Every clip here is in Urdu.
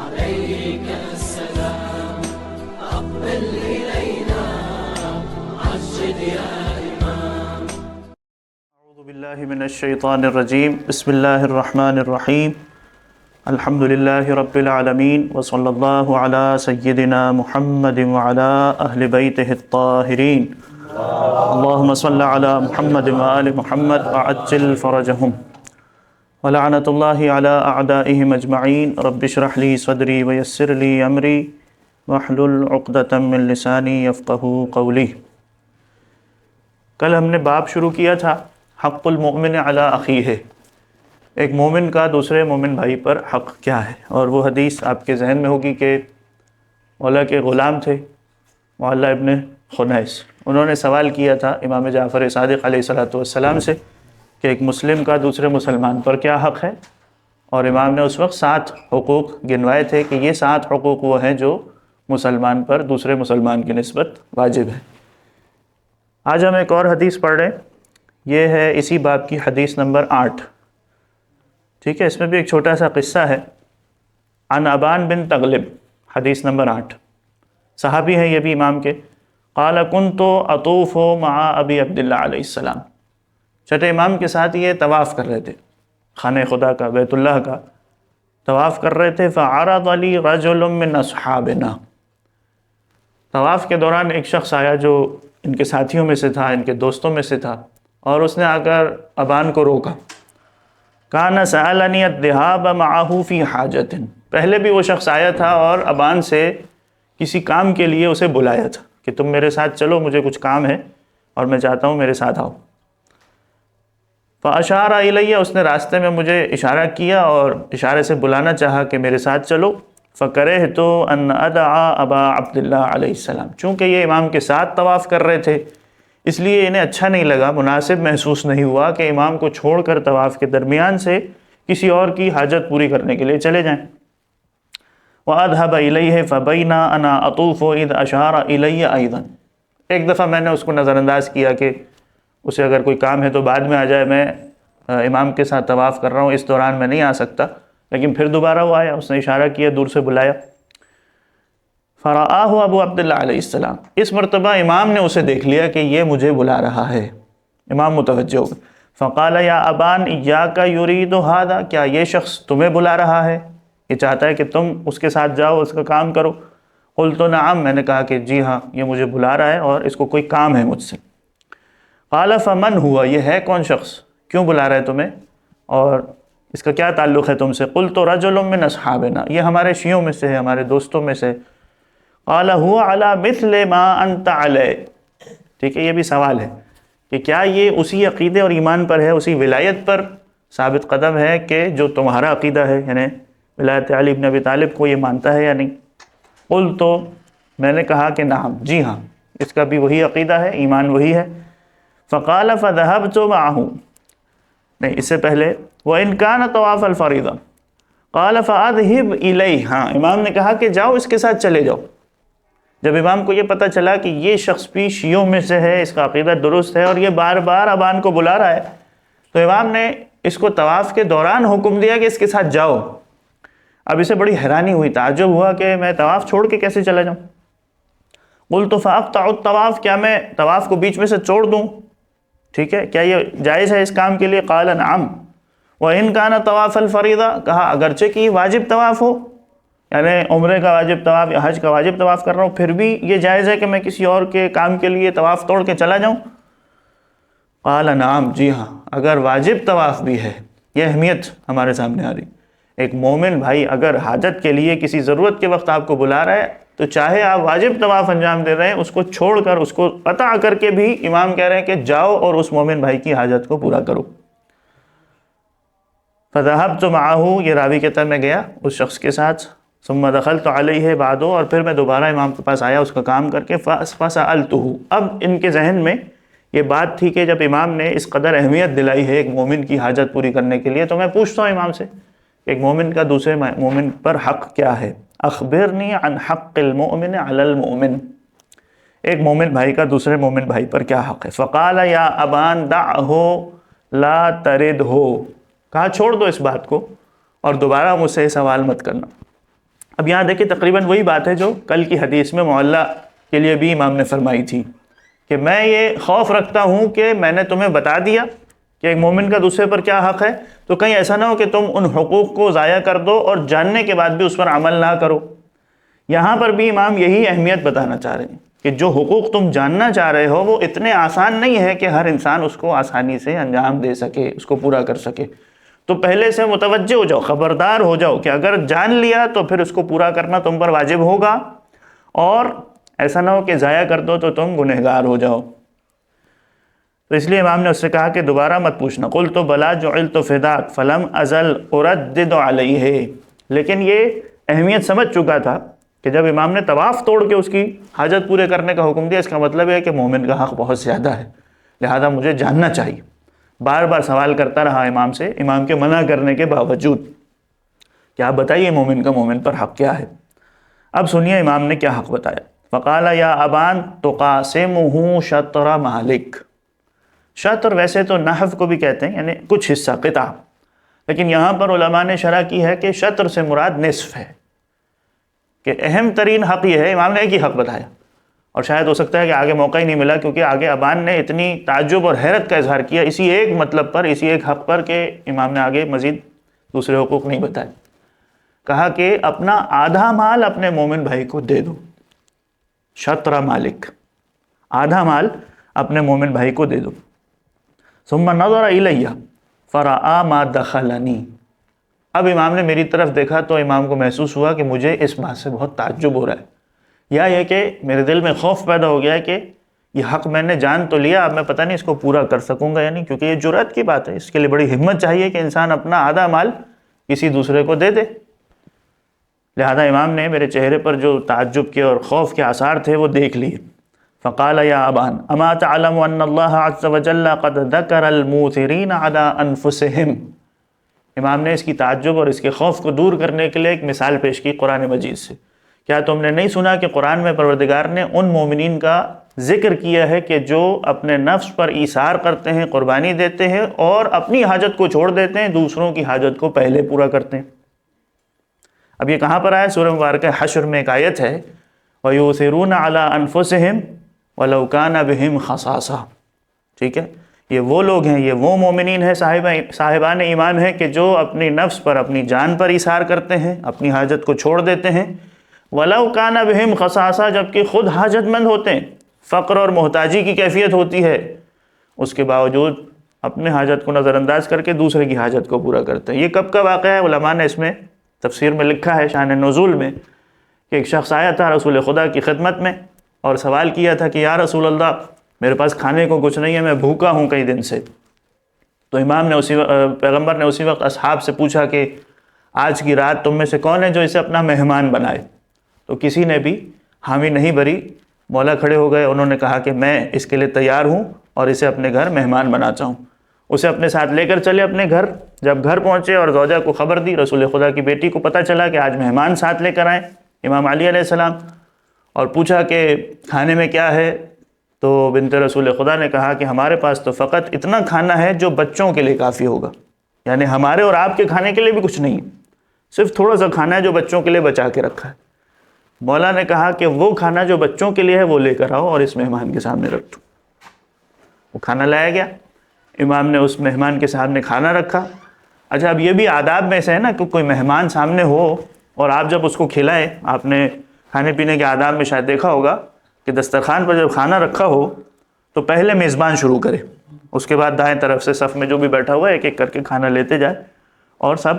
عليك السلام أقبل إلينا عجل يا إمام. أعوذ بالله من الشيطان الرجيم. بسم الله الرحمن الرحيم. الحمد لله رب العالمين وصلى الله على سيدنا محمد وعلى أهل بيته الطاهرين. اللهم صل على محمد وآل محمد وعجل فرجهم. ولعنة الله على أعدائهم أجمعين. رب اشرح لي صدري ويسر لي أمري واحلل عقدة من لساني يفقهوا قولي. کل ہم نے باب شروع کیا تھا حق المؤمن علی اخیہ، ایک مومن کا دوسرے مومن بھائی پر حق کیا ہے، اور وہ حدیث آپ کے ذہن میں ہوگی کہ مولا کے غلام تھے معلّہ ابن خنیس. انہوں نے سوال کیا تھا امام جعفر صادق علیہ السلام سے کہ ایک مسلم کا دوسرے مسلمان پر کیا حق ہے، اور امام نے اس وقت 7 حقوق گنوائے تھے کہ یہ 7 حقوق وہ ہیں جو مسلمان پر دوسرے مسلمان کی نسبت واجب ہے. آج ہم ایک اور حدیث پڑھ رہے ہیں، یہ ہے اسی باب کی حدیث نمبر 8. ٹھیک ہے، اس میں بھی ایک چھوٹا سا قصہ ہے. عن ابان بن تغلب، حدیث نمبر 8. صحابی ہیں یہ بھی امام کے. قال كنت اطوف مع ابی عبداللہ علیہ السلام. چھٹے امام کے ساتھ یہ طواف کر رہے تھے، خانہ خدا کا، بیت اللہ کا طواف کر رہے تھے. فعرض لي رجل من اصحابنا. طواف کے دوران ایک شخص آیا جو ان کے ساتھیوں میں سے تھا، ان کے دوستوں میں سے تھا، اور اس نے آ کر ابان کو روکا. کان سألنی الذهاب معه فی حاجۃ. پہلے بھی وہ شخص آیا تھا اور ابان سے کسی کام کے لیے اسے بلایا تھا کہ تم میرے ساتھ چلو، مجھے کچھ کام ہے اور میں چاہتا ہوں میرے ساتھ آؤ. فاشار الیہ، اس نے راستے میں مجھے اشارہ کیا اور اشارے سے بلانا چاہا کہ میرے ساتھ چلو. فکرہت ان ادعا ابا عبداللہ علیہ السلام. چونکہ یہ امام کے ساتھ طواف کر رہے تھے اس لیے انہیں اچھا نہیں لگا، مناسب محسوس نہیں ہوا کہ امام کو چھوڑ کر طواف کے درمیان سے کسی اور کی حاجت پوری کرنے کے لیے چلے جائیں. وَأَذْهَبَ إِلَيْهِ فَبَيْنَا أَنَا أَطُوفُ إِذْ أَشَارَ إِلَيَّ أَيْضًا. ایک دفعہ میں نے اس کو نظر انداز کیا کہ اسے اگر کوئی کام ہے تو بعد میں آ جائے، میں امام کے ساتھ طواف کر رہا ہوں، اس دوران میں نہیں آ سکتا. لیکن پھر دوبارہ وہ آیا، اس نے اشارہ کیا، دور سے بلایا. فرآہ ابو عبداللہ علیہ السلام. اس مرتبہ امام نے اسے دیکھ لیا کہ یہ مجھے بلا رہا ہے. امام متوجہ ہو گئے. فقال یا ابان ایاک یرید ھذا. کیا یہ شخص تمہیں بلا رہا ہے، یہ چاہتا ہے کہ تم اس کے ساتھ جاؤ، اس کا کام کرو؟ قلت نعم. میں نے کہا کہ جی ہاں، یہ مجھے بلا رہا ہے اور اس کو کوئی کام ہے مجھ سے. قال فمن ہوا. یہ ہے کون شخص، کیوں بلا رہا ہے تمہیں، اور اس کا کیا تعلق ہے تم سے؟ قلت رجل من اصحابنا. یہ ہمارے شیعوں میں سے ہے، ہمارے دوستوں میں سے. قال هو على مثل ما انت علیہ. ٹھیک ہے، یہ بھی سوال ہے کہ کیا یہ اسی عقیدے اور ایمان پر ہے، اسی ولایت پر ثابت قدم ہے کہ جو تمہارا عقیدہ ہے، یعنی ولایت علی بن ابی طالب کو یہ مانتا ہے یا نہیں؟ قلت، میں نے کہا کہ نعم، جی ہاں، اس کا بھی وہی عقیدہ ہے، ایمان وہی ہے. فقال فذهبت معه. نہیں، اس سے پہلے وَإِنْ كَانَ طَوَافَ الْفَرِيضَةِ. قال فَأَذْهِبْ إِلَيْهِ. ہاں، امام نے کہا کہ جاؤ، اس کے ساتھ چلے جاؤ. جب امام کو یہ پتہ چلا کہ یہ شخص بھی شیعوں میں سے ہے، اس کا عقیدہ درست ہے اور یہ بار بار ابان کو بلا رہا ہے، تو امام نے اس کو طواف کے دوران حکم دیا کہ اس کے ساتھ جاؤ. اب اسے بڑی حیرانی ہوئی، تعجب ہوا کہ میں طواف چھوڑ کے کیسے چلا جاؤں. قلت فاقطع الطواف. کیا میں طواف کو بیچ میں سے چھوڑ دوں؟ ٹھیک ہے، کیا یہ جائز ہے اس کام کے لیے؟ قال نعم. وَإِنْ كَانَ طَوَافَ الْفَرِيضَةِ. کہا اگرچہ کہ واجب طواف ہو، یعنی عمرے کا واجب طواف یا حج کا واجب طواف کر رہا ہوں، پھر بھی یہ جائز ہے کہ میں کسی اور کے کام کے لیے طواف توڑ کے چلا جاؤں؟ قال نعم. جی ہاں، اگر واجب طواف بھی ہے. یہ اہمیت ہمارے سامنے آ رہی. ایک مومن بھائی اگر حاجت کے لیے کسی ضرورت کے وقت آپ کو بلا رہا ہے تو چاہے آپ واجب طواف انجام دے رہے ہیں، اس کو چھوڑ کر، اس کو قطع کر کے بھی امام کہہ رہے ہیں کہ جاؤ اور اس مومن بھائی کی حاجت کو پورا کرو. فذهبت معه. یہ راوی کہتا ہے میں گیا اس شخص کے ساتھ. ثم دخلت علیہ بعد. اور پھر میں دوبارہ امام کے پاس آیا اس کا کام کر کے. فسألته. اب ان کے ذہن میں یہ بات تھی کہ جب امام نے اس قدر اہمیت دلائی ہے ایک مومن کی حاجت پوری کرنے کے لیے، تو میں پوچھتا ہوں امام سے ایک مومن کا دوسرے مومن پر حق کیا ہے. اخبرنی عن حق المؤمن علی المؤمن. ایک مومن بھائی کا دوسرے مومن بھائی پر کیا حق ہے. فقال یا ابان دعہ لا تردہ. کہا چھوڑ دو اس بات کو اور دوبارہ مجھ سے سوال مت کرنا۔ اب یہاں دیکھیں تقریباً وہی بات ہے جو کل کی حدیث میں معلّہ کے لیے بھی امام نے فرمائی تھی کہ میں یہ خوف رکھتا ہوں کہ میں نے تمہیں بتا دیا کہ ایک مومن کا دوسرے پر کیا حق ہے، تو کہیں ایسا نہ ہو کہ تم ان حقوق کو ضائع کر دو اور جاننے کے بعد بھی اس پر عمل نہ کرو۔ یہاں پر بھی امام یہی اہمیت بتانا چاہ رہے ہیں کہ جو حقوق تم جاننا چاہ رہے ہو وہ اتنے آسان نہیں ہے کہ ہر انسان اس کو آسانی سے انجام دے سکے، اس کو پورا کر سکے۔ تو پہلے سے متوجہ ہو جاؤ، خبردار ہو جاؤ کہ اگر جان لیا تو پھر اس کو پورا کرنا تم پر واجب ہوگا، اور ایسا نہ ہو کہ ضائع کر دو تو تم گنہگار ہو جاؤ۔ تو اس لیے امام نے اس سے کہا کہ دوبارہ مت پوچھنا۔ قلت بلا جعلت فداک فلم ازل اردد علیہ، لیکن یہ اہمیت سمجھ چکا تھا کہ جب امام نے طواف توڑ کے اس کی حاجت پورے کرنے کا حکم دیا، اس کا مطلب ہے کہ مومن کا حق بہت زیادہ ہے، لہذا مجھے جاننا چاہیے۔ بار بار سوال کرتا رہا امام سے، امام کے منع کرنے کے باوجود کہ آپ بتائیے مومن کا مومن پر حق کیا ہے۔ اب سنیے امام نے کیا حق بتایا۔ فقال یا ابان تقاسمہ شطر مالک۔ شطر ویسے تو نحو کو بھی کہتے ہیں، یعنی کچھ حصہ، قطع، لیکن یہاں پر علماء نے شرح کی ہے کہ شطر سے مراد نصف ہے، کہ اہم ترین حق یہ ہے۔ امام نے ایک ہی حق بتایا، اور شاید ہو سکتا ہے کہ آگے موقع ہی نہیں ملا، کیونکہ آگے ابان نے اتنی تعجب اور حیرت کا اظہار کیا اسی ایک مطلب پر، اسی ایک حق پر، کہ امام نے آگے مزید دوسرے حقوق نہیں بتائے۔ کہا کہ اپنا آدھا مال اپنے مومن بھائی کو دے دو، شطر مالک، آدھا مال اپنے مومن بھائی کو دے دو۔ ثم نظر الیہ فرآ ما دخلنی۔ اب امام نے میری طرف دیکھا تو امام کو محسوس ہوا کہ مجھے اس بات سے بہت تعجب ہو رہا ہے، یا یہ کہ میرے دل میں خوف پیدا ہو گیا ہے کہ یہ حق میں نے جان تو لیا، اب میں پتہ نہیں اس کو پورا کر سکوں گا یا نہیں، کیونکہ یہ جرأت کی بات ہے، اس کے لیے بڑی ہمت چاہیے کہ انسان اپنا آدھا مال کسی دوسرے کو دے دے۔ لہذا امام نے میرے چہرے پر جو تعجب کے اور خوف کے آثار تھے وہ دیکھ لیے۔ فقال یا ابان اما تعلم ان اللہ عز وجل قد ذکر الموثرین علی انفسہم۔ امام نے اس کی تعجب اور اس کے خوف کو دور کرنے کے لیے ایک مثال پیش کی قرآن مجید سے۔ کیا تم نے نہیں سنا کہ قرآن میں پروردگار نے ان مومنین کا ذکر کیا ہے کہ جو اپنے نفس پر ایثار کرتے ہیں، قربانی دیتے ہیں، اور اپنی حاجت کو چھوڑ دیتے ہیں، دوسروں کی حاجت کو پہلے پورا کرتے ہیں۔ اب یہ کہاں پر آیا؟ سورہ مبارکہ حشر میں ایک آیت ہے، وَيُؤْثِرُونَ عَلَىٰ أَنفُسِهِمْ وَلَوْ كَانَ بِهِمْ خَصَاصَةٌ۔ ٹھیک ہے، یہ وہ لوگ ہیں، یہ وہ مومنین ہیں، صاحبان ایمان ہیں کہ جو اپنی نفس پر، اپنی جان پر ایثار کرتے ہیں، اپنی حاجت کو چھوڑ دیتے ہیں، وَلَوْ كَانَ بِهِمْ خَصَاصَةٌ، جبکہ خود حاجت مند ہوتے ہیں، فقر اور محتاجی کی کیفیت ہوتی ہے، اس کے باوجود اپنے حاجت کو نظر انداز کر کے دوسرے کی حاجت کو پورا کرتے ہیں۔ یہ کب کا واقعہ ہے؟ علماء نے اس میں تفسیر میں لکھا ہے شان نزول میں کہ ایک شخص آیا تھا رسول خدا کی خدمت میں اور سوال کیا تھا کہ یا رسول اللہ میرے پاس کھانے کو کچھ نہیں ہے، میں بھوکا ہوں کئی دن سے۔ تو امام نے پیغمبر نے اسی وقت اصحاب سے پوچھا کہ آج کی رات تم میں سے کون ہے جو اسے اپنا مہمان بنائے؟ تو کسی نے بھی حامی نہیں بھری، مولا کھڑے ہو گئے، انہوں نے کہا کہ میں اس کے لیے تیار ہوں اور اسے اپنے گھر مہمان بناتا ہوں۔ اسے اپنے ساتھ لے کر چلے اپنے گھر۔ جب گھر پہنچے اور زوجہ کو خبر دی، رسول خدا کی بیٹی کو پتہ چلا کہ آج مہمان ساتھ لے کر آئیں، امام علی علیہ السلام، اور پوچھا کہ کھانے میں کیا ہے؟ تو بنت رسول خدا نے کہا کہ ہمارے پاس تو فقط اتنا کھانا ہے جو بچوں کے لیے کافی ہوگا، یعنی ہمارے اور آپ کے کھانے کے لیے بھی کچھ نہیں، صرف تھوڑا سا کھانا ہے جو بچوں کے لیے بچا کے رکھا ہے۔ مولا نے کہا کہ وہ کھانا جو بچوں کے لیے ہے وہ لے کر آؤ اور اس مہمان کے سامنے رکھ دو۔ وہ کھانا لایا گیا، امام نے اس مہمان کے سامنے کھانا رکھا۔ اچھا، اب یہ بھی آداب میں سے ہے نا کہ کوئی مہمان سامنے ہو اور آپ جب اس کو کھلائیں، آپ نے کھانے پینے کے آداب میں شاید دیکھا ہوگا کہ دسترخوان پر جب کھانا رکھا ہو تو پہلے میزبان شروع کرے، اس کے بعد دائیں طرف سے صف میں جو بھی بیٹھا ہوا ہے ایک ایک کر کے کھانا لیتے جائے، اور سب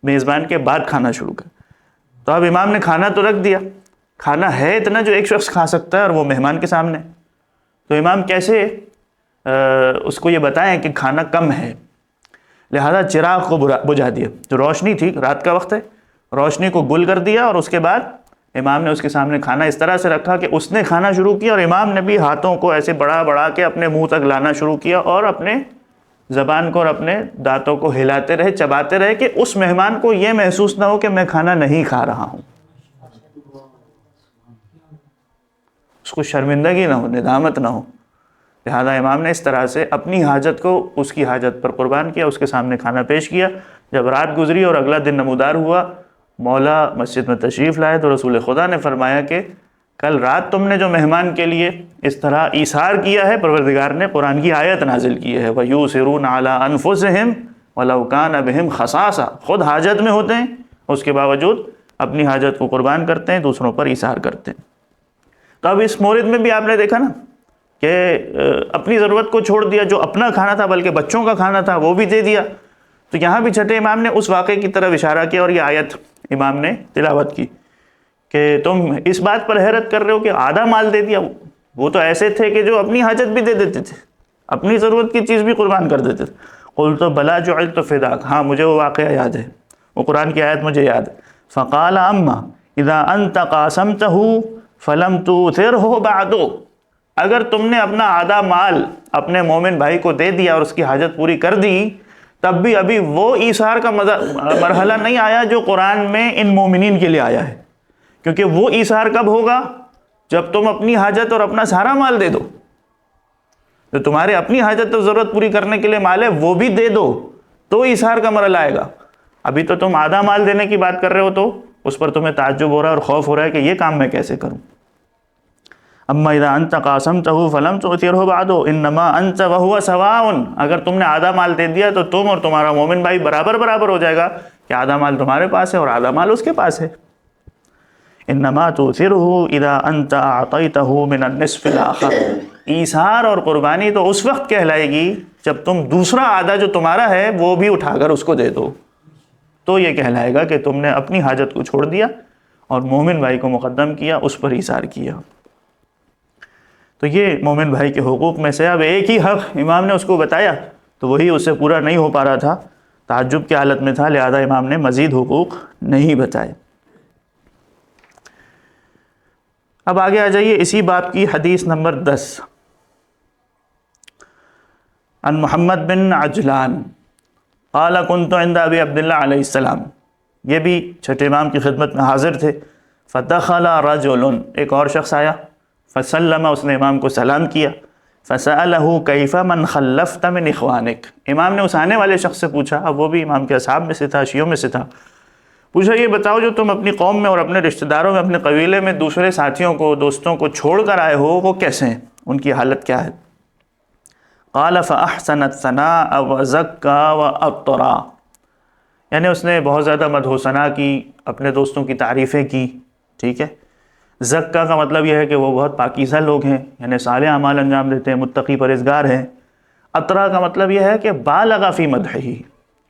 میزبان کے بعد کھانا شروع کرے۔ تو اب امام نے کھانا تو رکھ دیا، کھانا ہے اتنا جو ایک شخص کھا سکتا ہے اور وہ مہمان کے سامنے، تو امام کیسے اس کو یہ بتائیں کہ کھانا کم ہے؟ لہذا چراغ کو بجھا دیا، جو روشنی تھی، رات کا وقت ہے، روشنی کو گل کر دیا، اور اس کے بعد امام نے اس کے سامنے کھانا اس طرح سے رکھا کہ اس نے کھانا شروع کیا اور امام نے بھی ہاتھوں کو ایسے بڑا بڑا کے اپنے منہ تک لانا شروع کیا اور اپنے زبان کو اور اپنے دانتوں کو ہلاتے رہے، چباتے رہے کہ اس مہمان کو یہ محسوس نہ ہو کہ میں کھانا نہیں کھا رہا ہوں، اس کو شرمندگی نہ ہو، ندامت نہ ہو۔ لہذا امام نے اس طرح سے اپنی حاجت کو اس کی حاجت پر قربان کیا، اس کے سامنے کھانا پیش کیا جب رات گزری اور اگلا دن نمودار ہوا، مولا مسجد میں تشریف لائے تو رسول خدا نے فرمایا کہ کل رات تم نے جو مہمان کے لیے اس طرح ایثار کیا ہے، پروردگار نے قرآن کی آیت نازل کی ہے، وَيُؤْثِرُونَ عَلَىٰ أَنفُسِهِمْ وَلَوْ كَانَ بِهِمْ خَصَاصَةٌ، خود حاجت میں ہوتے ہیں اس کے باوجود اپنی حاجت کو قربان کرتے ہیں، دوسروں پر ایثار کرتے ہیں۔ تو اب اس مورد میں بھی آپ نے دیکھا نا کہ اپنی ضرورت کو چھوڑ دیا، جو اپنا کھانا تھا بلکہ بچوں کا کھانا تھا وہ بھی دے دیا۔ تو یہاں بھی چھٹے امام نے اس واقعے کی طرف اشارہ کیا اور یہ آیت امام نے تلاوت کی کہ تم اس بات پر حیرت کر رہے ہو کہ آدھا مال دے دیا۔ وہ تو ایسے تھے کہ جو اپنی حاجت بھی دے دیتے تھے، اپنی ضرورت کی چیز بھی قربان کر دیتے تھے۔ قلت بلا جعلت فداک، ہاں مجھے وہ واقعہ یاد ہے، وہ قرآن کی آیت مجھے یاد ہے۔ فقال اما اذا انت قاسمته فلم تؤثره بعد، اگر تم نے اپنا آدھا مال اپنے مومن بھائی کو دے دیا اور اس کی حاجت پوری کر دی، تب بھی ابھی وہ ایثار کا مرحلہ نہیں آیا جو قرآن میں ان مومنین کے لیے آیا ہے، کیونکہ وہ ایثار کب ہوگا؟ جب تم اپنی حاجت اور اپنا سارا مال دے دو۔ جو تمہارے اپنی حاجت اور ضرورت پوری کرنے کے لیے مال ہے وہ بھی دے دو تو ایثار کا مرحلہ آئے گا۔ ابھی تو تم آدھا مال دینے کی بات کر رہے ہو تو اس پر تمہیں تعجب ہو رہا ہے اور خوف ہو رہا ہے کہ یہ کام میں کیسے کروں۔ اما اذا انت قاسمته فلم تؤثره بعد انما انت وهو سواء، اگر تم نے آدھا مال دے دیا تو تم اور تمہارا مومن بھائی برابر ہو جائے گا کہ آدھا مال تمہارے پاس ہے اور آدھا مال اس کے پاس ہے۔ انما تؤثره اذا انت اعطيته من النصف الاخر، ایثار اور قربانی تو اس وقت کہلائے گی جب تم دوسرا آدھا جو تمہارا ہے وہ بھی اٹھا کر اس کو دے دو، تو یہ کہلائے گا کہ تم نے اپنی حاجت کو چھوڑ دیا اور مومن بھائی کو مقدم کیا، اس پر ایثار کیا۔ تو یہ مومن بھائی کے حقوق میں سے اب ایک ہی حق امام نے اس کو بتایا تو وہی اس سے پورا نہیں ہو پا رہا تھا، تعجب کی حالت میں تھا، لہذا امام نے مزید حقوق نہیں بتائے۔ اب آگے آ جائیے اسی باب کی حدیث نمبر 10۔ عن محمد بن عجلان قال كنت عند ابی عبداللہ علیہ السلام، یہ بھی چھٹے امام کی خدمت میں حاضر تھے۔ فدخل رجل، ایک اور شخص آیا، فسلم، اس نے امام کو سلام کیا۔ فسألہ کیف من خلفت من اخوانک، امام نے اس آنے والے شخص سے پوچھا، اب وہ بھی امام کے اصحاب میں سے تھا، شیعوں میں سے تھا، پوچھا یہ بتاؤ جو تم اپنی قوم میں اور اپنے رشتہ داروں میں، اپنے قبیلے میں دوسرے ساتھیوں کو، دوستوں کو چھوڑ کر آئے ہو، وہ کیسے ہیں، ان کی حالت کیا ہے؟ قال فأحسن الثناء وزکا وأطرا، یعنی اس نے بہت زیادہ مدح و ثنا کی، اپنے دوستوں کی تعریفیں کی، ٹھیک ہے۔ زکا کا مطلب یہ ہے کہ وہ بہت پاکیزہ لوگ ہیں، یعنی صالح اعمال انجام دیتے ہیں، متقی پرہیزگار ہیں۔ اطرا کا مطلب یہ ہے کہ بالغ فی مدحہ،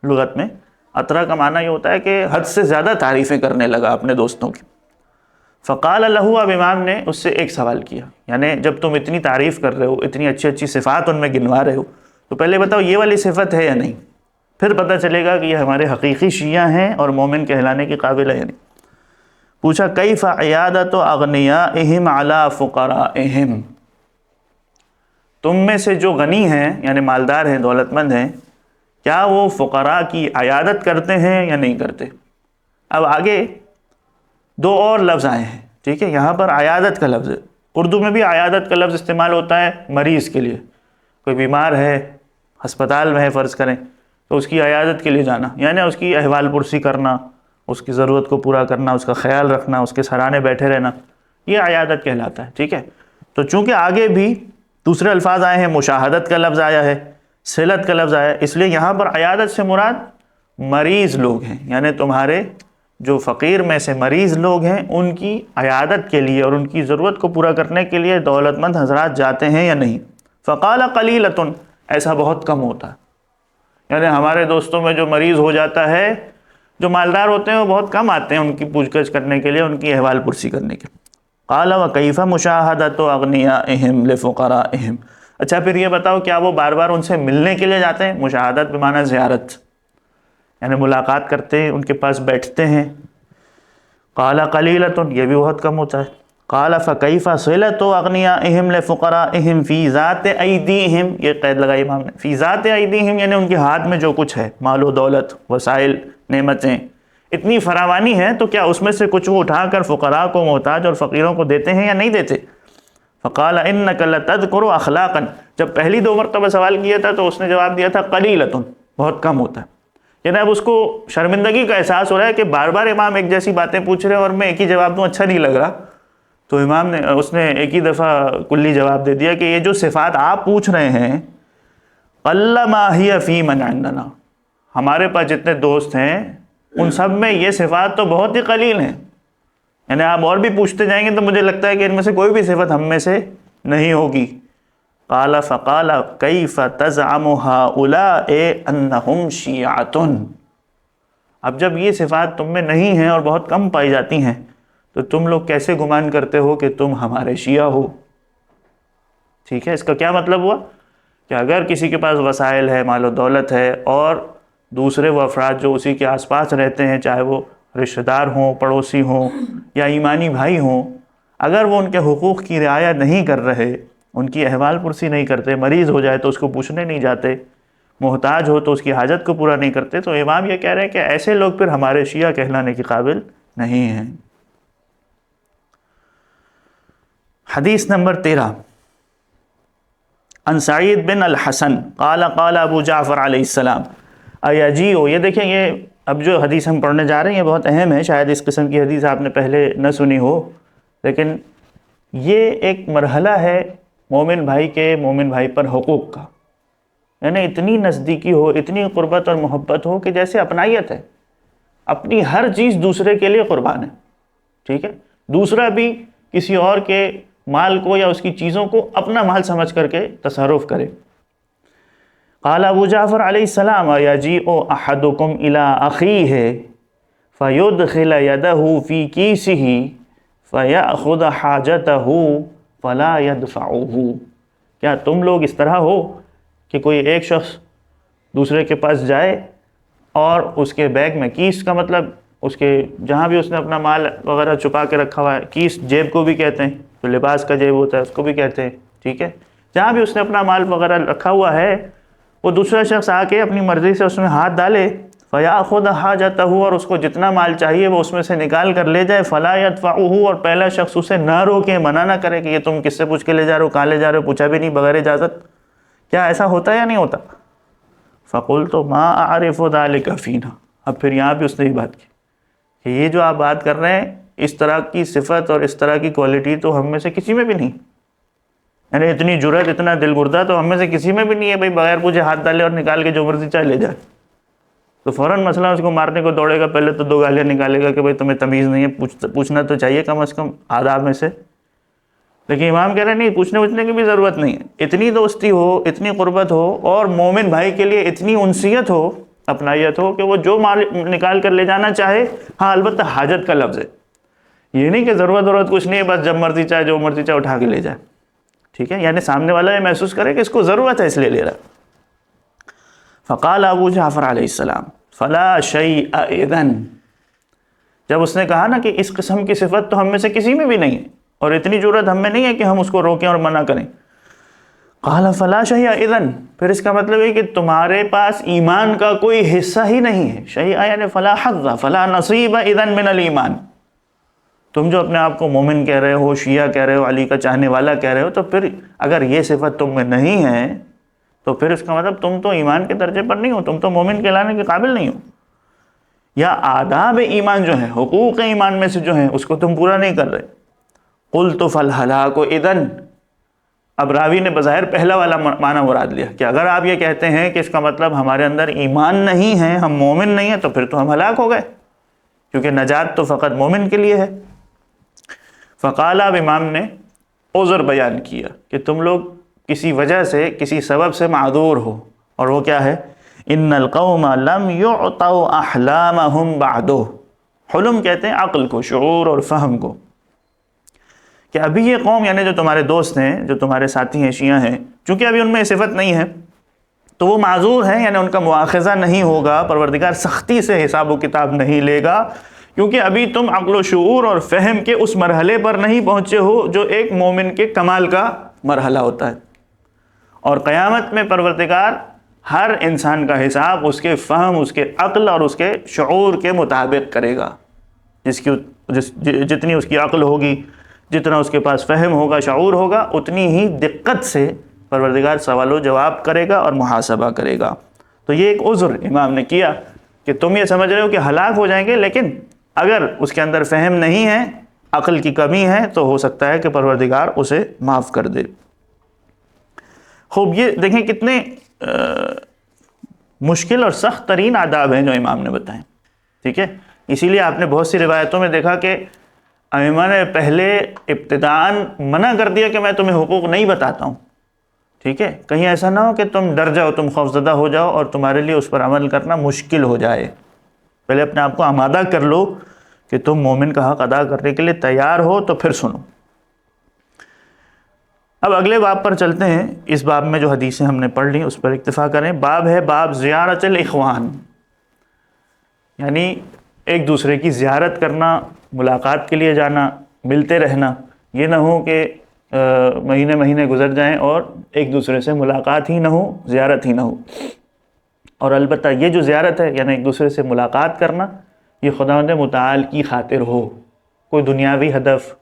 لغت میں اطرا کا معنی یہ ہوتا ہے کہ حد سے زیادہ تعریفیں کرنے لگا اپنے دوستوں کی۔ فقال لہو، اب امام نے اس سے ایک سوال کیا، یعنی جب تم اتنی تعریف کر رہے ہو، اتنی اچھی اچھی صفات ان میں گنوا رہے ہو، تو پہلے بتاؤ یہ والی صفت ہے یا نہیں، پھر پتہ چلے گا کہ یہ ہمارے حقیقی شیعہ ہیں اور مومن کہلانے کے قابل ہے یا نہیں۔ پوچھا کیف عیادت اغنیائہم علی فقرائہم، تم میں سے جو غنی ہیں یعنی مالدار ہیں، دولت مند ہیں، کیا وہ فقراء کی عیادت کرتے ہیں یا نہیں کرتے؟ اب آگے دو اور لفظ آئے ہیں، ٹھیک ہے، یہاں پر عیادت کا لفظ ہے، اردو میں بھی عیادت کا لفظ استعمال ہوتا ہے مریض کے لیے، کوئی بیمار ہے، ہسپتال میں ہے فرض کریں، تو اس کی عیادت کے لیے جانا، یعنی اس کی احوال پرسی کرنا، اس کی ضرورت کو پورا کرنا، اس کا خیال رکھنا، اس کے سرانے بیٹھے رہنا، یہ عیادت کہلاتا ہے، ٹھیک ہے۔ تو چونکہ آگے بھی دوسرے الفاظ آئے ہیں، مشاہدت کا لفظ آیا ہے، صلت کا لفظ آیا ہے، اس لیے یہاں پر عیادت سے مراد مریض لوگ ہیں، یعنی تمہارے جو فقیر میں سے مریض لوگ ہیں ان کی عیادت کے لیے اور ان کی ضرورت کو پورا کرنے کے لیے دولت مند حضرات جاتے ہیں یا نہیں؟ فقال قلیلۃ، ایسا بہت کم ہوتا ہے، یعنی ہمارے دوستوں میں جو مریض ہو جاتا ہے، جو مالدار ہوتے ہیں وہ بہت کم آتے ہیں ان کی پوچھ گچھ کرنے کے لیے، ان کی احوال پرسی کرنے کے لیے۔ قال وکیف مشاہدۃ اغنیائہم لفقرائہم، اچھا پھر یہ بتاؤ کیا وہ بار بار ان سے ملنے کے لیے جاتے ہیں؟ مشاہدت بمعنی زیارت، یعنی ملاقات کرتے ہیں، ان کے پاس بیٹھتے ہیں۔ قال قلیلۃ، یہ بھی بہت کم ہوتا ہے۔ قال فکیف صلۃ اغنیائہم لفقرائہم فی ذات ایدیہم، یہ قید لگائی امام نے، فی ذات ایدیہم یعنی ان کے ہاتھ میں جو کچھ ہے، مال و دولت، وسائل، نعمتیں، اتنی فراوانی ہے، تو کیا اس میں سے کچھ وہ اٹھا کر فقراء کو، محتاج اور فقیروں کو دیتے ہیں یا نہیں دیتے؟ فقال انک لتذکر اخلاقا، جب پہلی دو مرتبہ سوال کیا تھا تو اس نے جواب دیا تھا قلیلۃ، بہت کم ہوتا ہے، جناب اس کو شرمندگی کا احساس ہو رہا ہے کہ بار بار امام ایک جیسی باتیں پوچھ رہے ہیں اور میں ایک ہی جواب دوں، اچھا نہیں لگ رہا. تو امام نے اس نے ایک ہی دفعہ کلی جواب دے دیا کہ یہ جو صفات آپ پوچھ رہے ہیں قل ما ہی فی من عندنا، ہمارے پاس جتنے دوست ہیں ان سب میں یہ صفات تو بہت ہی قلیل ہیں. یعنی آپ اور بھی پوچھتے جائیں گے تو مجھے لگتا ہے کہ ان میں سے کوئی بھی صفت ہم میں سے نہیں ہوگی. قال فقال کیف تزعم هؤلاء انہم شیعۃ، اب جب یہ صفات تم میں نہیں ہیں اور بہت کم پائی جاتی ہیں تو تم لوگ کیسے گمان کرتے ہو کہ تم ہمارے شیعہ ہو؟ ٹھیک ہے، اس کا کیا مطلب ہوا کہ اگر کسی کے پاس وسائل ہے، مال و دولت ہے، اور دوسرے وہ افراد جو اسی کے آس پاس رہتے ہیں، چاہے وہ رشتہ دار ہوں، پڑوسی ہوں یا ایمانی بھائی ہوں، اگر وہ ان کے حقوق کی رعایت نہیں کر رہے، ان کی احوال پرسی نہیں کرتے، مریض ہو جائے تو اس کو پوچھنے نہیں جاتے، محتاج ہو تو اس کی حاجت کو پورا نہیں کرتے، تو امام یہ کہہ رہے ہیں کہ ایسے لوگ پھر ہمارے شیعہ کہلانے کے قابل نہیں ہیں. حدیث نمبر 13 عن سعید بن الحسن قال قال ابو جعفر علیہ السلام ایجیو. یہ دیکھیں، یہ اب جو حدیث ہم پڑھنے جا رہے ہیں یہ بہت اہم ہے. شاید اس قسم کی حدیث آپ نے پہلے نہ سنی ہو، لیکن یہ ایک مرحلہ ہے مومن بھائی کے مومن بھائی پر حقوق کا. یعنی اتنی نزدیکی ہو، اتنی قربت اور محبت ہو کہ جیسے اپنائیت ہے، اپنی ہر چیز دوسرے کے لیے قربان ہے. ٹھیک ہے، دوسرا بھی کسی اور کے مال کو یا اس کی چیزوں کو اپنا مال سمجھ کر کے تصرف کرے. قال ابو جعفر علیہ السلام یجیء احدکم الی اخیہ فیدخل یدہ فی کیسہ فیأخذ حاجتہ فلا یدفعہ. کیا تم لوگ اس طرح ہو کہ کوئی ایک شخص دوسرے کے پاس جائے اور اس کے بیگ میں، کیس کا مطلب اس کے جہاں بھی اس نے اپنا مال وغیرہ چھپا کے رکھا ہوا ہے، کیس جیب کو بھی کہتے ہیں، جو لباس کا جیب ہوتا ہے اس کو بھی کہتے ہیں. ٹھیک ہے، جہاں بھی اس نے اپنا مال وغیرہ رکھا ہوا ہے وہ دوسرا شخص آ کے اپنی مرضی سے اس میں ہاتھ ڈالے، فیاخذ حاجتہ، اور اس کو جتنا مال چاہیے وہ اس میں سے نکال کر لے جائے، فلا یدفعہ، اور پہلا شخص اسے نہ روکے، منع نہ کرے کہ یہ تم کس سے پوچھ کے لے جا رہے ہو، کہاں لے جا رہے ہو، پوچھا بھی نہیں بغیر اجازت. کیا ایسا ہوتا ہے یا نہیں ہوتا؟ فقلت ما اعرف ذلک فینا. اب پھر یہاں بھی اس نے یہ بات کی کہ یہ جو آپ بات کر رہے ہیں اس طرح کی صفت اور اس طرح کی کوالٹی تو ہم میں سے کسی میں بھی نہیں. یعنی اتنی جرأت، اتنا دل گردہ تو ہم میں سے کسی میں بھی نہیں ہے بھائی بغیر پوچھے ہاتھ ڈالے اور نکال کے جو مرضی چاہے لے جائے. تو فوراً مثلا اس کو مارنے کو دوڑے گا، پہلے تو 2 گالیاں نکالے گا کہ بھائی تمہیں تمیز نہیں ہے، پوچھنا تو چاہیے کم از کم آداب میں سے. لیکن امام کہہ رہے ہیں نہیں، پوچھنے کی بھی ضرورت نہیں ہے. اتنی دوستی ہو، اتنی قربت ہو، اور مومن بھائی کے لیے اتنی انسیت ہو، اپنائیت ہو کہ وہ جو مال نکال کر لے جانا چاہے. ہاں البتہ حاجت کا لفظ ہے، یہ نہیں کہ ضرورت کچھ نہیں ہے، بس جب مرضی چاہے جو مرضی چاہے اٹھا کے لے جائے. ٹھیک ہے، یعنی سامنے والا یہ محسوس کرے کہ اس کو ضرورت ہے اس لیے لے رہا. فقال ابو جعفر علیہ السلام فلا شیء اذن. جب اس نے کہا نا کہ اس قسم کی صفت تو ہم میں سے کسی میں بھی نہیں ہے اور اتنی جرأت ہم میں نہیں ہے کہ ہم اس کو روکیں اور منع کریں. قال فلا شیء اذن، پھر اس کا مطلب ہے کہ تمہارے پاس ایمان کا کوئی حصہ ہی نہیں ہے. شیء یعنی فلا حظ فلا نصیب اذن من الایمان. تم جو اپنے آپ کو مومن کہہ رہے ہو، شیعہ کہہ رہے ہو، علی کا چاہنے والا کہہ رہے ہو، تو پھر اگر یہ صفت تم میں نہیں ہے تو پھر اس کا مطلب تم تو ایمان کے درجے پر نہیں ہو، تم تو مومن کہلانے کے قابل نہیں ہو. یا آداب ایمان جو ہیں، حقوق ایمان میں سے جو ہیں، اس کو تم پورا نہیں کر رہے. قلت فالہلاک اذن. اب راوی نے بظاہر پہلا والا معنی مراد لیا کہ اگر آپ یہ کہتے ہیں کہ اس کا مطلب ہمارے اندر ایمان نہیں ہے، ہم مومن نہیں ہیں، تو پھر تو ہم ہلاک ہو گئے، کیونکہ نجات تو فقط مومن کے لیے ہے. فقال، اب امام نے عذر بیان کیا کہ تم لوگ کسی وجہ سے، کسی سبب سے معذور ہو، اور وہ کیا ہے؟ ان القوم لم يعطوا احلامهم بعد. حلم کہتے ہیں عقل کو، شعور اور فہم کو. کہ ابھی یہ قوم، یعنی جو تمہارے دوست ہیں، جو تمہارے ساتھی ہیں، شیعہ ہیں، چونکہ ابھی ان میں یہ صفت نہیں ہے تو وہ معذور ہیں، یعنی ان کا مواخذہ نہیں ہوگا، پروردگار سختی سے حساب و کتاب نہیں لے گا، کیونکہ ابھی تم عقل و شعور اور فہم کے اس مرحلے پر نہیں پہنچے ہو جو ایک مومن کے کمال کا مرحلہ ہوتا ہے. اور قیامت میں پروردگار ہر انسان کا حساب اس کے فہم، اس کے عقل اور اس کے شعور کے مطابق کرے گا. جتنی اس کی عقل ہوگی، جتنا اس کے پاس فہم ہوگا، شعور ہوگا، اتنی ہی دقت سے پروردگار سوال و جواب کرے گا اور محاسبہ کرے گا. تو یہ ایک عذر امام نے کیا کہ تم یہ سمجھ رہے ہو کہ ہلاک ہو جائیں گے، لیکن اگر اس کے اندر فہم نہیں ہے، عقل کی کمی ہے، تو ہو سکتا ہے کہ پروردگار اسے معاف کر دے۔ خوب، یہ دیکھیں کتنے مشکل اور سخت ترین آداب ہیں جو امام نے بتائیں، ٹھیک ہے۔ اسی لیے آپ نے بہت سی روایتوں میں دیکھا کہ ائمہ نے پہلے ابتداءً منع کر دیا کہ میں تمہیں حقوق نہیں بتاتا ہوں، ٹھیک ہے، کہیں ایسا نہ ہو کہ تم ڈر جاؤ، تم خوفزدہ ہو جاؤ اور تمہارے لیے اس پر عمل کرنا مشکل ہو جائے۔ پہلے اپنے آپ کو آمادہ کر لو کہ تم مومن کا حق ادا کرنے کے لیے تیار ہو، تو پھر سنو۔ اب اگلے باب پر چلتے ہیں۔ اس باب میں جو حدیثیں ہم نے پڑھ لی اس پر اکتفا کریں۔ باب ہے باب زیارت الاخوان، یعنی ایک دوسرے کی زیارت کرنا، ملاقات کے لیے جانا، ملتے رہنا۔ یہ نہ ہو کہ مہینے مہینے گزر جائیں اور ایک دوسرے سے ملاقات ہی نہ ہو، زیارت ہی نہ ہو۔ اور البتہ یہ جو زیارت ہے، یعنی ایک دوسرے سے ملاقات کرنا، یہ خداوند متعال کی خاطر ہو، کوئی دنیاوی ہدف،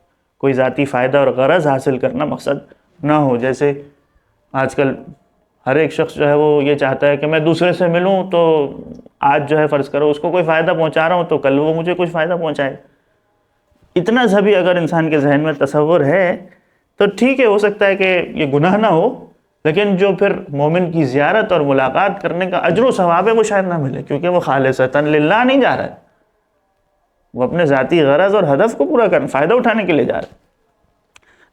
کوئی ذاتی فائدہ اور غرض حاصل کرنا مقصد نہ ہو۔ جیسے آج کل ہر ایک شخص جو ہے وہ یہ چاہتا ہے کہ میں دوسرے سے ملوں تو آج جو ہے فرض کرو اس کو کوئی فائدہ پہنچا رہا ہوں تو کل وہ مجھے کچھ فائدہ پہنچائے۔ اتنا سا بھی اگر انسان کے ذہن میں تصور ہے تو ٹھیک ہے، ہو سکتا ہے کہ یہ گناہ نہ ہو، لیکن جو پھر مومن کی زیارت اور ملاقات کرنے کا اجر و ثواب ہے وہ شاید نہ ملے، کیونکہ وہ خالصتاً للہ نہیں جا رہا ہے، وہ اپنے ذاتی غرض اور ہدف کو پورا کرنے، فائدہ اٹھانے کے لیے جا رہا ہے۔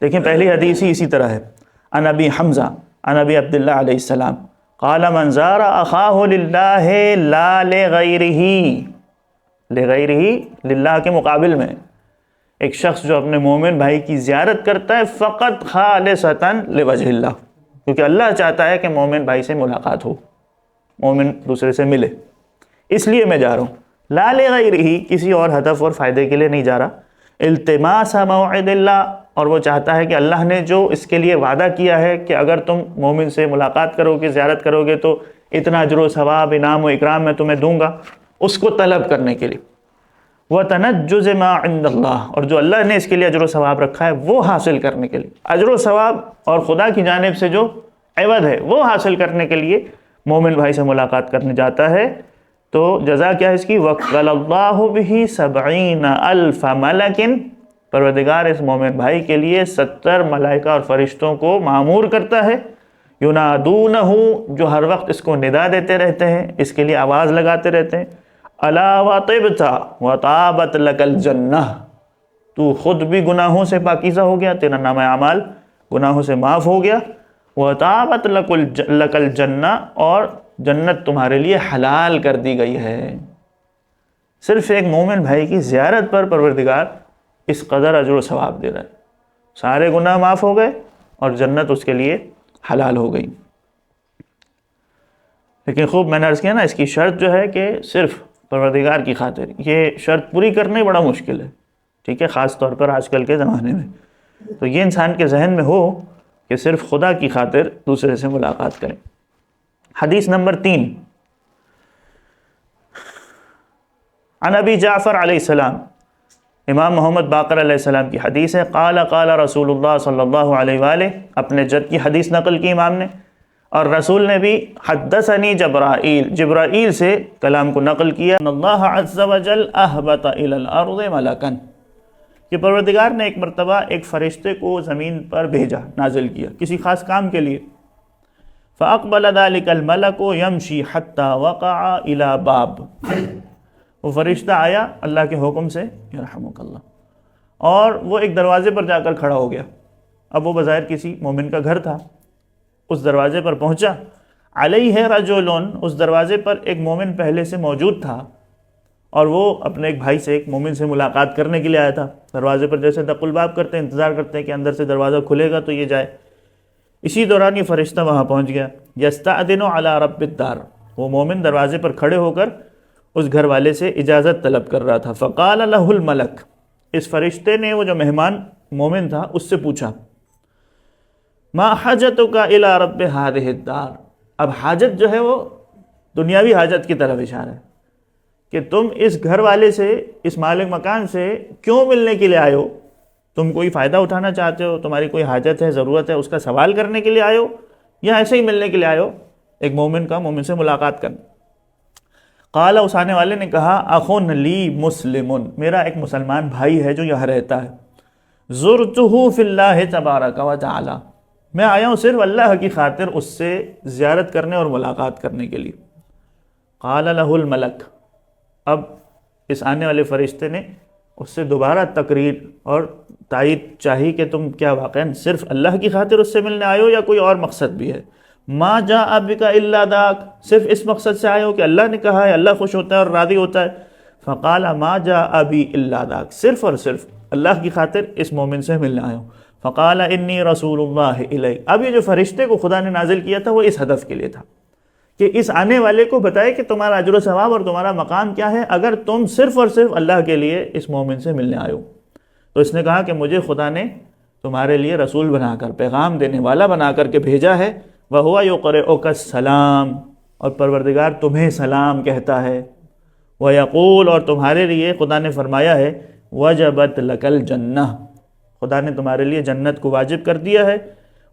دیکھیں پہلی حدیث ہی اسی طرح ہے۔ عن ابی حمزہ عن ابی عبداللہ علیہ السلام قال من زار اخاہ للہ لا لغیرہ، لغیرہ للہ کے مقابل میں ایک شخص جو اپنے مومن بھائی کی زیارت کرتا ہے فقط خالصتاً لوجہ اللہ، کیونکہ اللہ چاہتا ہے کہ مومن بھائی سے ملاقات ہو، مومن دوسرے سے ملے، اس لیے میں جا رہا ہوں۔ لا لغیرہ، کسی اور ہدف اور فائدے کے لیے نہیں جا رہا۔ التماس موعد اللہ، اور وہ چاہتا ہے کہ اللہ نے جو اس کے لیے وعدہ کیا ہے کہ اگر تم مومن سے ملاقات کرو گے، زیارت کرو گے تو اتنا اجر و ثواب، انعام و اکرام میں تمہیں دوں گا، اس کو طلب کرنے کے لیے۔ وَتَنَجُّزِ مَا عِنْدَ اللَّهِ، اور جو اللہ نے اس کے لیے اجر و ثواب رکھا ہے وہ حاصل کرنے کے لیے، اجر و ثواب اور خدا کی جانب سے جو عوض ہے وہ حاصل کرنے کے لیے مومن بھائی سے ملاقات کرنے جاتا ہے، تو جزا کیا ہے اس کی؟ وَقَّلَ اللَّهُ بِهِ 70,000 مَلَكٍ، پروردگار اس مومن بھائی کے لیے 70 ملائکہ اور فرشتوں کو معمور کرتا ہے، يُنَادُونَهُ، جو ہر وقت اس کو ندا دیتے رہتے ہیں، اس کے لیے آواز لگاتے رہتے ہیں، أَلَا وَطِبْتَ وَطَابَتْ لَكَ الْجَنَّةِ، تو خود بھی گناہوں سے پاکیزہ ہو گیا، تیرا نامہ اعمال گناہوں سے معاف ہو گیا، وَطَابَتْ لَكَ الْجَنَّةِ، اور جنت تمہارے لیے حلال کر دی گئی ہے۔ صرف ایک مومن بھائی کی زیارت پر پروردگار اس قدر اجر و ثواب دے رہا ہے، سارے گناہ معاف ہو گئے اور جنت اس کے لیے حلال ہو گئی۔ لیکن خوب میں نے عرض کیا نا، اس کی شرط جو ہے کہ صرف پروردگار کی خاطر، یہ شرط پوری کرنے بڑا مشکل ہے، ٹھیک ہے، خاص طور پر آج کل کے زمانے میں۔ تو یہ انسان کے ذہن میں ہو کہ صرف خدا کی خاطر دوسرے سے ملاقات کریں۔ حدیث نمبر 3، عن ابی جعفر علیہ السلام، امام محمد باقر علیہ السلام کی حدیث ہے۔ قال قال رسول اللہ صلی اللہ علیہ وآلہ، اپنے جد کی حدیث نقل کی امام نے، اور رسول نے بھی حدثنی جبرائیل، جبرائیل سے کلام کو نقل کیا، ان اللہ عز وجل اہبط الی الارض ملکا، کہ پروردگار نے ایک مرتبہ ایک فرشتے کو زمین پر بھیجا، نازل کیا کسی خاص کام کے لیے۔ فاقبل ذلك الملک یمشی حتی وقع الی باب، وہ فرشتہ آیا اللہ کے حکم سے، یرحمک اللہ، اور وہ ایک دروازے پر جا کر کھڑا ہو گیا۔ اب وہ بظاہر کسی مومن کا گھر تھا، اس دروازے پر پہنچا، علیہ رجل، اس دروازے پر ایک مومن پہلے سے موجود تھا، اور وہ اپنے ایک بھائی سے، ایک مومن سے ملاقات کرنے کے لیے آیا تھا۔ دروازے پر جیسے دق الباب کرتے ہیں، انتظار کرتے ہیں کہ اندر سے دروازہ کھلے گا تو یہ جائے۔ اسی دوران یہ فرشتہ وہاں پہنچ گیا، یستأذن علی رب الدار، وہ مومن دروازے پر کھڑے ہو کر اس گھر والے سے اجازت طلب کر رہا تھا۔ فقال لہ الملک، اس فرشتے نے وہ جو مہمان مومن تھا اس سے پوچھا، ما حاجتک الی رب ہذہ الدار، اب حاجت جو ہے وہ دنیاوی حاجت کی طرف اشارہ ہے کہ تم اس گھر والے سے، اس مالک مکان سے کیوں ملنے کے لیے آئے ہو؟ تم کوئی فائدہ اٹھانا چاہتے ہو، تمہاری کوئی حاجت ہے، ضرورت ہے، اس کا سوال کرنے کے لیے آئے ہو، یا ایسے ہی ملنے کے لیے آئے ہو؟ ایک مومن کا مومن سے ملاقات کرنا۔ قال، اس آنے والے نے کہا، اخن لی مسلم، میرا ایک مسلمان بھائی ہے جو یہاں رہتا ہے، زرتہ فی اللہ تبارک و تعالی، میں آیا ہوں صرف اللہ کی خاطر اس سے زیارت کرنے اور ملاقات کرنے کے لیے۔ قال لہ الملک، اب اس آنے والے فرشتے نے اس سے دوبارہ تقریر اور تائید چاہی کہ تم کیا واقعاً صرف اللہ کی خاطر اس سے ملنے آئے ہو یا کوئی اور مقصد بھی ہے؟ ما جاء بک الا ذاک، صرف اس مقصد سے آئے ہو کہ اللہ نے کہا ہے، اللہ خوش ہوتا ہے اور راضی ہوتا ہے؟ فقال ما جاء بی الا ذاک، صرف اور صرف اللہ کی خاطر اس مومن سے ملنے آئے ہوں۔ فقال انی رسول اللہ الیک، اب یہ جو فرشتے کو خدا نے نازل کیا تھا وہ اس ہدف کے لیے تھا کہ اس آنے والے کو بتائے کہ تمہارا اجر و ثواب اور تمہارا مقام کیا ہے اگر تم صرف اور صرف اللہ کے لیے اس مومن سے ملنے آئے ہو۔ تو اس نے کہا کہ مجھے خدا نے تمہارے لیے رسول بنا کر، پیغام دینے والا بنا کر کے بھیجا ہے، وَهُوَ يُقْرِئُكَ السَّلَامَ، اور پروردگار تمہیں سلام کہتا ہے، وَيَقُولُ، اور تمہارے لیے خدا نے فرمایا ہے، وَجَبَتْ لَكَ الْجَنَّةُ، خدا نے تمہارے لیے جنت کو واجب کر دیا ہے،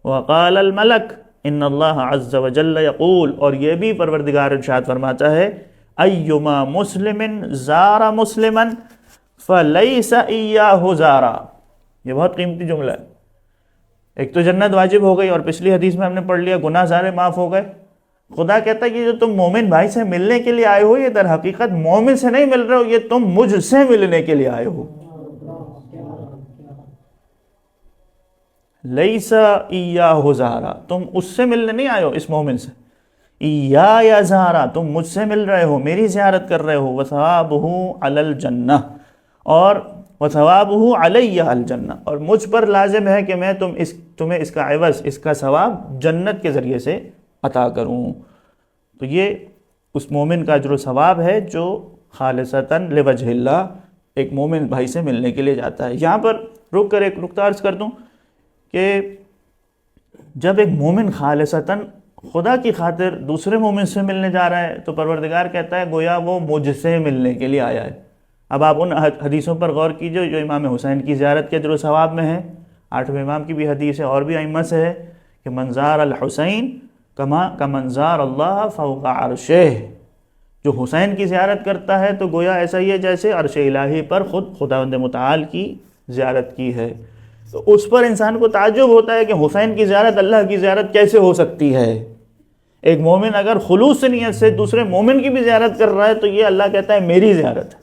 وَقَالَ الْمَلَكُ ان اللہ عز وجل یقول، اور یہ بھی پروردگار ارشاد فرماتا ہے، ایما مسلم زار مسلما فلیس ایاہ زارا، یہ بہت قیمتی جملہ ہے۔ ایک تو جنت واجب ہو گئی، اور پچھلی حدیث میں ہم نے پڑھ لیا گناہ سارے معاف ہو گئے۔ خدا کہتا ہے کہ جو تم مومن بھائی سے ملنے کے لیے آئے ہو، یہ در حقیقت مومن سے نہیں مل رہے ہو، یہ تم مجھ سے ملنے کے لیے آئے ہو۔ لیسا ایاہ زارا، تم اس سے ملنے نہیں آئے ہو اس مومن سے، ایایا زارا، تم مجھ سے مل رہے ہو، میری زیارت کر رہے ہو، وثوابہ علی الجنہ، اور وثوابہ علی الجنہ، اور مجھ پر لازم ہے کہ میں تمہیں اس کا عوض، اس کا ثواب جنت کے ذریعے سے عطا کروں۔ تو یہ اس مومن کا اجر و ثواب ہے جو خالصتاً لوجہ اللہ ایک مومن بھائی سے ملنے کے لیے جاتا ہے۔ یہاں پر رک کر ایک نقطہ عرض کر دوں کہ جب ایک مومن خالصتاً خدا کی خاطر دوسرے مومن سے ملنے جا رہا ہے تو پروردگار کہتا ہے گویا وہ مجھ سے ملنے کے لیے آیا ہے۔ اب آپ ان حدیثوں پر غور کیجئے جو امام حسین کی زیارت کے اجر و ثواب میں ہے، 8ویں امام کی بھی حدیث ہے اور بھی ائمہ سے ہے کہ منظار الحسین کا منظار اللہ فوق عرشہ، جو حسین کی زیارت کرتا ہے تو گویا ایسا ہی ہے جیسے عرش الہی پر خود خداوند متعال کی زیارت کی ہے۔ تو اس پر انسان کو تعجب ہوتا ہے کہ حسین کی زیارت اللہ کی زیارت کیسے ہو سکتی ہے؟ ایک مومن اگر خلوص نیت سے دوسرے مومن کی بھی زیارت کر رہا ہے تو یہ اللہ کہتا ہے میری زیارت ہے۔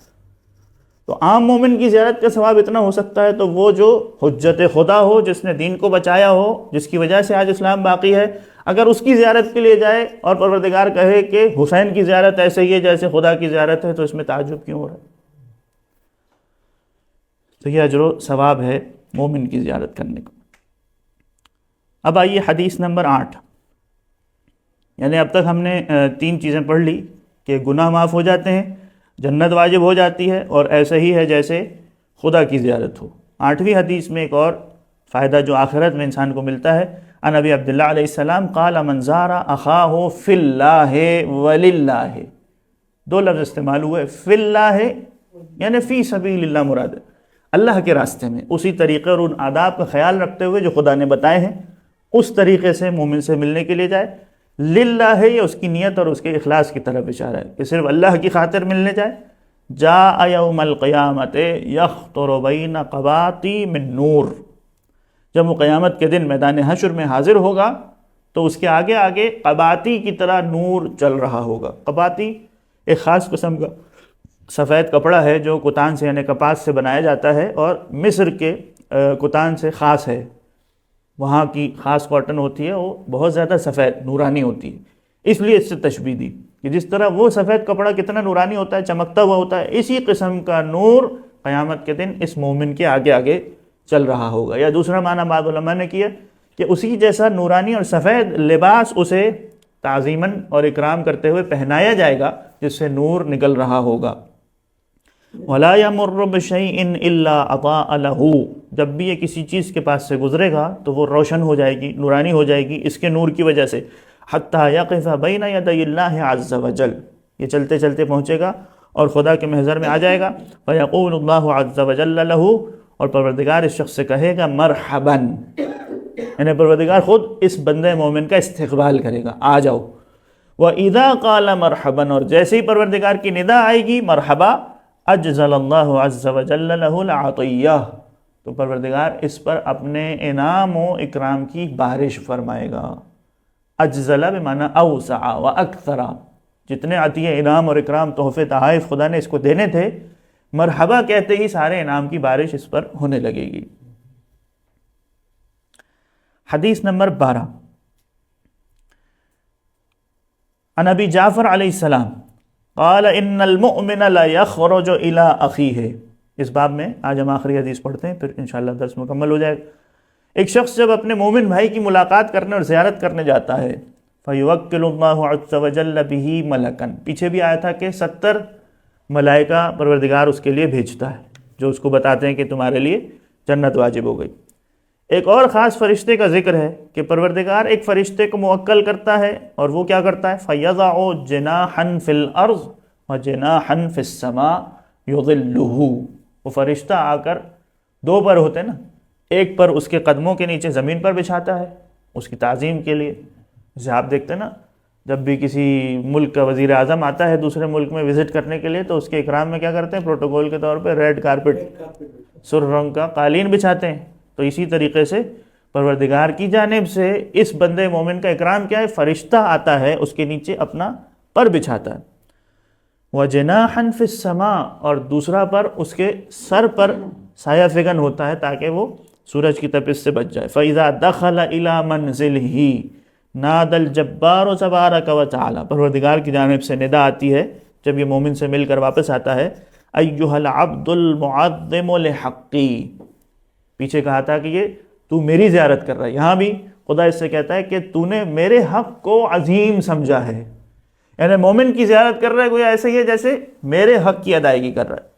تو عام مومن کی زیارت کا ثواب اتنا ہو سکتا ہے تو وہ جو حجت خدا ہو، جس نے دین کو بچایا ہو، جس کی وجہ سے آج اسلام باقی ہے، اگر اس کی زیارت کے لیے جائے اور پروردگار کہے کہ حسین کی زیارت ایسے ہی ہے جیسے خدا کی زیارت ہے، تو اس میں تعجب کیوں ہو رہا ہے؟ تو یہ اجر و ثواب ہے مومن کی زیارت کرنے کو۔ اب آئیے حدیث نمبر 8، یعنی اب تک ہم نے 3 چیزیں پڑھ لی کہ گناہ معاف ہو جاتے ہیں، جنت واجب ہو جاتی ہے، اور ایسا ہی ہے جیسے خدا کی زیارت ہو۔ 8ویں حدیث میں ایک اور فائدہ جو آخرت میں انسان کو ملتا ہے، عن ابی عبداللہ علیہ السلام قال من زار اخاہ فی اللہ وللہ، 2 لفظ استعمال ہوئے، فی اللہ یعنی فی سبیل اللہ مراد ہے، اللہ کے راستے میں، اسی طریقے اور ان آداب کا خیال رکھتے ہوئے جو خدا نے بتائے ہیں اس طریقے سے مومن سے ملنے کے لیے جائے۔ للہ ہے یہ اس کی نیت اور اس کے اخلاص کی طرف اشارہ ہے کہ صرف اللہ کی خاطر ملنے جائے۔ جاء یوم القیامت یخطر بین قباطی من نور، جب وہ قیامت کے دن میدان حشر میں حاضر ہوگا تو اس کے آگے آگے قباطی کی طرح نور چل رہا ہوگا۔ قباطی ایک خاص قسم کا سفید کپڑا ہے جو کتان سے یعنی کپاس سے بنایا جاتا ہے، اور مصر کے کتان سے خاص ہے، وہاں کی خاص کاٹن ہوتی ہے، وہ بہت زیادہ سفید نورانی ہوتی ہے، اس لیے اس سے تشبیہ دی کہ جس طرح وہ سفید کپڑا کتنا نورانی ہوتا ہے، چمکتا ہوا ہوتا ہے، اسی قسم کا نور قیامت کے دن اس مومن کے آگے آگے چل رہا ہوگا۔ یا دوسرا معنی بعض علماء نے کیا کہ اسی جیسا نورانی اور سفید لباس اسے تعظیماً اور اکرام کرتے ہوئے پہنایا جائے گا جس سے نور نکل رہا ہوگا۔ وَلَا يَمُرُّ بِشَيْءٍ إِلَّا أَضَاءَ لَهُ، جب بھی یہ کسی چیز کے پاس سے گزرے گا تو وہ روشن ہو جائے گی، نورانی ہو جائے گی اس کے نور کی وجہ سے۔ حَتَّى يَقِفَ بَيْنَ يَدَيِ اللَّهِ عَزَّ وَجَلَّ، یہ چلتے چلتے پہنچے گا اور خدا کے محضر میں آ جائے گا۔ فَيَقُولُ اللَّهُ عَزَّ وَجَلَّ لَهُ، اور پروردگار اس شخص سے کہے گا مرحباً، یعنی پروردگار خود اس بندے مومن کا استقبال کرے گا، آ جاؤ۔ وَإِذَا قَالَ مَرْحَبًا، اور جیسے ہی پروردگار کی ندا آئے گی مرحبا، اجزل اللہ عز وجل لہ العطیہ، تو پروردگار اس پر اپنے انعام و اکرام کی بارش فرمائے گا۔ اجزل بمعنی اوسع و اکثر، جتنے عطیہ انعام اور اکرام تحفے تحائف خدا نے اس کو دینے تھے، مرحبا کہتے ہی سارے انعام کی بارش اس پر ہونے لگے گی۔ حدیث نمبر 12، عن ابی جعفر علیہ السلام قال ان المؤمن لا يخرج الى اخیہ، اس باب میں آج ہم آخری حدیث پڑھتے ہیں، پھر انشاءاللہ درس مکمل ہو جائے گا۔ ایک شخص جب اپنے مومن بھائی کی ملاقات کرنے اور زیارت کرنے جاتا ہے، فَيُوَكِّلُ اللَّهُ عَزَّ وَجَلَّ بِهِ مَلَكًا، پیچھے بھی آیا تھا کہ 70 ملائکہ پروردگار اس کے لیے بھیجتا ہے جو اس کو بتاتے ہیں کہ تمہارے لیے جنت واجب ہو گئی۔ ایک اور خاص فرشتے کا ذکر ہے کہ پروردگار ایک فرشتے کو موکل کرتا ہے، اور وہ کیا کرتا ہے؟ فَيَضَعُ جِنَاحًا فِي الْأَرْضِ وَجِنَاحًا فِي السَّمَاءِ يُظِلُّهُ، وہ فرشتہ آ کر 2 پر ہوتے ہیں نا، ایک پر اس کے قدموں کے نیچے زمین پر بچھاتا ہے اس کی تعظیم کے لیے۔ جیسے آپ دیکھتے ہیں نا، جب بھی کسی ملک کا وزیر اعظم آتا ہے دوسرے ملک میں وزٹ کرنے کے لیے، تو اس کے اکرام میں کیا کرتے ہیں؟ پروٹوکول کے طور پہ ریڈ کارپٹ، سرخ رنگ کا قالین بچھاتے ہیں۔ تو اسی طریقے سے پروردگار کی جانب سے اس بندے مومن کا اکرام کیا ہے؟ فرشتہ آتا ہے اس کے نیچے اپنا پر بچھاتا ہے۔ وَجِنَاحًا فِي السَّمَاءِ، اور دوسرا پر اس کے سر پر سایہ فگن ہوتا ہے تاکہ وہ سورج کی تپش سے بچ جائے۔ فَإِذَا دَخَلَ إِلَى مَنزِلِهِ نَادَى الْجَبَّارُ تَبَارَكَ وَتَعَالَى، پروردگار کی جانب سے ندا آتی ہے جب یہ مومن سے مل کر واپس آتا ہے، أَيُّهَا الْعَبْدُ الْمُعَظِّمُ لِحَقِّي، پیچھے کہا تھا کہ یہ تو میری زیارت کر رہا ہے، یہاں بھی خدا اس سے کہتا ہے کہ تو نے میرے حق کو عظیم سمجھا ہے، یعنی مومن کی زیارت کر رہا ہے گویا ایسے ہی ہے جیسے میرے حق کی ادائیگی کر رہا ہے۔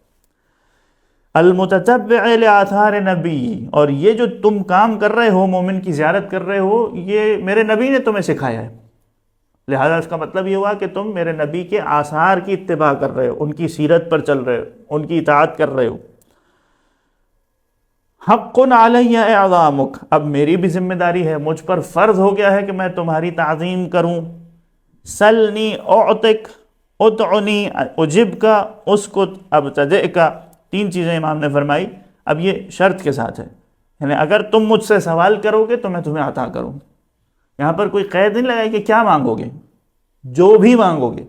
المتتبع لآثار نبی، اور یہ جو تم کام کر رہے ہو، مومن کی زیارت کر رہے ہو، یہ میرے نبی نے تمہیں سکھایا ہے، لہذا اس کا مطلب یہ ہوا کہ تم میرے نبی کے آثار کی اتباع کر رہے ہو، ان کی سیرت پر چل رہے ہو، ان کی اطاعت کر رہے ہو۔ حق علی اعظامک، اب میری بھی ذمہ داری ہے، مجھ پر فرض ہو گیا ہے کہ میں تمہاری تعظیم کروں۔ سلنی اعطک، ادعنی اجب کا، اسکت ابتدئ کا، 3 چیزیں امام نے فرمائی۔ اب یہ شرط کے ساتھ ہے، یعنی اگر تم مجھ سے سوال کرو گے تو میں تمہیں عطا کروں۔ یہاں پر کوئی قید نہیں لگائی کہ کیا مانگو گے، جو بھی مانگو گے،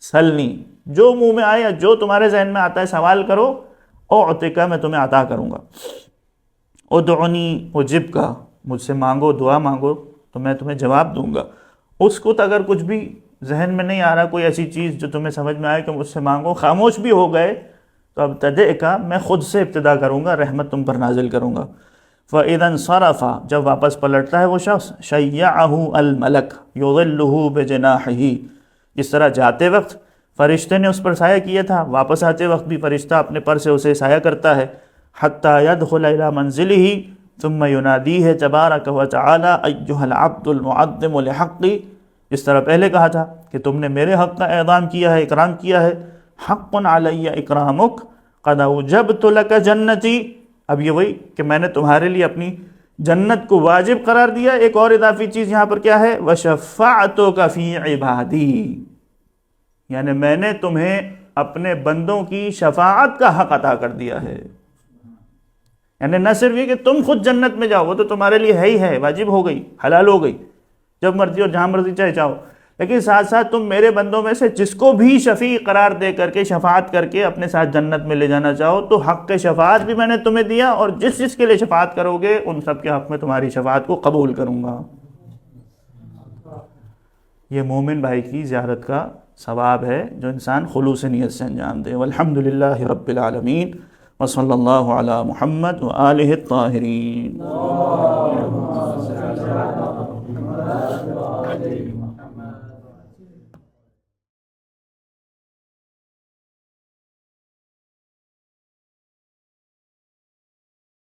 سلنی، جو منہ میں آیا، جو تمہارے ذہن میں آتا ہے سوال کرو، اعطک، میں تمہیں عطا کروں گا۔ ادعنی اجب کا، مجھ سے مانگو، دعا مانگو تو میں تمہیں جواب دوں گا۔ اس کو تو اگر کچھ بھی ذہن میں نہیں آ رہا، کوئی ایسی چیز جو تمہیں سمجھ میں آئے کہ مجھ سے مانگو، خاموش بھی ہو گئے تو ابتدئ کا، میں خود سے ابتدا کروں گا، رحمت تم پر نازل کروں گا۔ فَإِذَا انصَرَفَ، جب واپس پلٹتا ہے وہ شخص، شَيَّعَهُ الْمَلَكُ يُظِلُّهُ بِجَنَاحِهِ، جس طرح جاتے وقت فرشتے نے اس پر سایہ کیا تھا، واپس آتے وقت بھی فرشتہ اپنے پر سے اسے سایہ کرتا ہے۔ حتیٰ يدخل إلى منزله ثم يناديه تبارک وتعالی ایھا العبد المعظم لحقی، جس طرح پہلے کہا تھا کہ تم نے میرے حق کا اعظام کیا ہے، اکرام کیا ہے۔ حق علی اکرامک قد اوجبت لک جنتی، اب یہ وہی کہ میں نے تمہارے لیے اپنی جنت کو واجب قرار دیا۔ ایک اور اضافی چیز یہاں پر کیا ہے؟ وشفعتک فی عبادی، یعنی میں نے تمہیں اپنے بندوں کی شفاعت کا حق عطا کر دیا ہے۔ یعنی نہ صرف یہ کہ تم خود جنت میں جاؤ، وہ تو تمہارے لیے ہے ہی ہے، واجب ہو گئی، حلال ہو گئی، جب مرضی اور جہاں مرضی چاہے جاؤ، لیکن ساتھ ساتھ تم میرے بندوں میں سے جس کو بھی شفیع قرار دے کر کے، شفاعت کر کے اپنے ساتھ جنت میں لے جانا چاہو تو حق کے شفاعت بھی میں نے تمہیں دیا، اور جس جس کے لیے شفاعت کرو گے ان سب کے حق میں تمہاری شفاعت کو قبول کروں گا۔ یہ مومن بھائی کی زیارت کا ثواب ہے جو انسان خلوص نیت سے انجام دے۔ والحمدللہ رب العالمین، وصلی اللہ علی محمد وآلہ الطاہرین۔